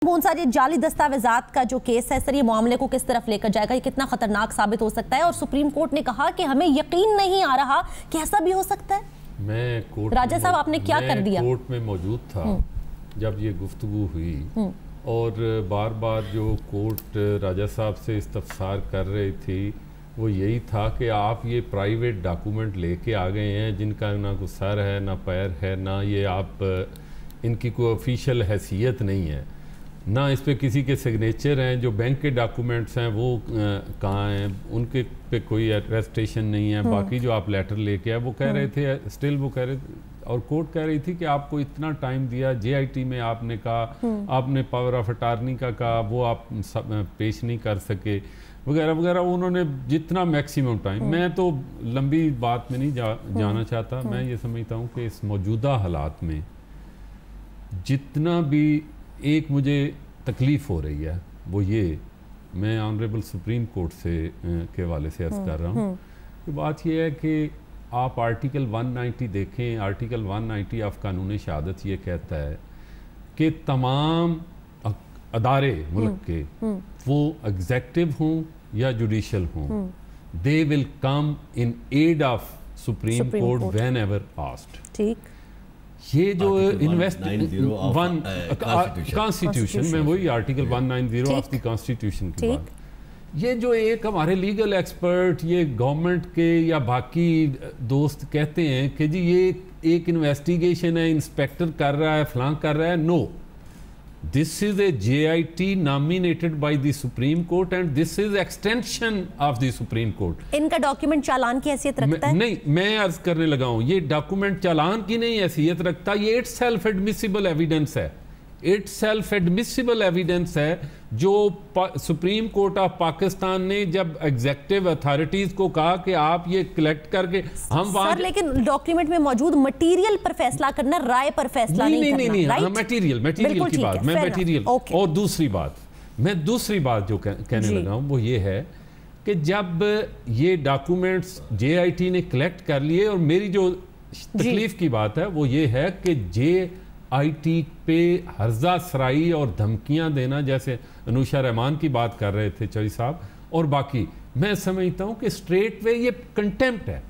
मूंसार, ये जाली दस्तावेजात का जो केस है सर, ये मामले को किस तरफ लेकर जाएगा, ये कितना खतरनाक साबित हो सकता है? और सुप्रीम कोर्ट ने कहा कि हमें यकीन नहीं आ रहा कि ऐसा भी हो सकता है। मैं कोर्ट राजा साहब आपने क्या कर दिया? कोर्ट में मौजूद था जब ये गुफ्तगू हुई और बार बार जो कोर्ट राजा साहब से इस्तफसार कर रही थी वो यही था कि आप ये प्राइवेट डॉक्यूमेंट लेके आ गए हैं जिनका ना कोई सर है ना पैर है, ना ये आप इनकी कोई ऑफिशियल हैसियत नहीं है, ना इस पे किसी के सिग्नेचर हैं। जो बैंक के डॉक्यूमेंट्स हैं वो कहाँ हैं, उनके पे कोई अटेस्टेशन नहीं है। बाकी जो आप लेटर लेके आए वो कह रहे थे, स्टिल वो कह रहे थे, और कोर्ट कह रही थी कि आपको इतना टाइम दिया, जेआईटी में आपने कहा, आपने पावर ऑफ अटार्नी का कहा, वो आप पेश नहीं कर सके वगैरह वगैरह, उन्होंने जितना मैक्सिमम टाइम। मैं तो लंबी बात में नहीं जाना चाहता। मैं ये समझता हूँ कि इस मौजूदा हालात में जितना भी एक मुझे तकलीफ़ हो रही है वो ये, मैं ऑनरेबल सुप्रीम कोर्ट से के हवाले से अर्ज़ कर रहा हूँ कि बात ये है कि आप आर्टिकल 190 देखें। आर्टिकल 190 ऑफ कानून शहादत ये कहता है कि तमाम अदारे मुल्क के, वो एग्जेक्टिव हों या जुडिशल हों, they will come in aid of supreme court whenever asked. ठीक, ये जो कॉन्स्टिट्यूशन में, वही आर्टिकल 190 ऑफ द कॉन्स्टिट्यूशन की बात, ये जो एक हमारे लीगल एक्सपर्ट, ये गवर्नमेंट के या बाकी दोस्त कहते हैं कि जी ये एक इन्वेस्टिगेशन है, इंस्पेक्टर कर रहा है, फलां कर रहा है। No, this is a JIT nominated by the supreme court and this is extension of the supreme court. इनका डॉक्यूमेंट चालान की हैसियत रखता है? नहीं, मैं अर्ज करने लगा हूं, ये डॉक्यूमेंट चालान की नहीं हैसियत रखता, ये इट्स सेल्फ एडमिसिबल एविडेंस है। इट्स सेल्फ एडमिसिबल एविडेंस है जो सुप्रीम कोर्ट ऑफ पाकिस्तान ने जब एग्जेक्टिव अथॉरिटीज को कहा कि आप ये कलेक्ट करके हम सर, लेकिन डॉक्यूमेंट में मौजूद मटेरियल पर फैसला करना, राय पर फैसला नहीं करना। नहीं, हाँ, मटेरियल की बात, मैं मटेरियल। और दूसरी बात जो कहने लगा हूं वो ये है कि जब ये डॉक्यूमेंट्स JIT ने कलेक्ट कर लिए, और मेरी जो तकलीफ की बात है वो ये है कि JIT पे हर्जा सराई और धमकियां देना, जैसे अनुषा रहमान की बात कर रहे थे चौधरी साहब, और बाकी, मैं समझता हूं कि स्ट्रेट वे ये कंटेम्प्ट है।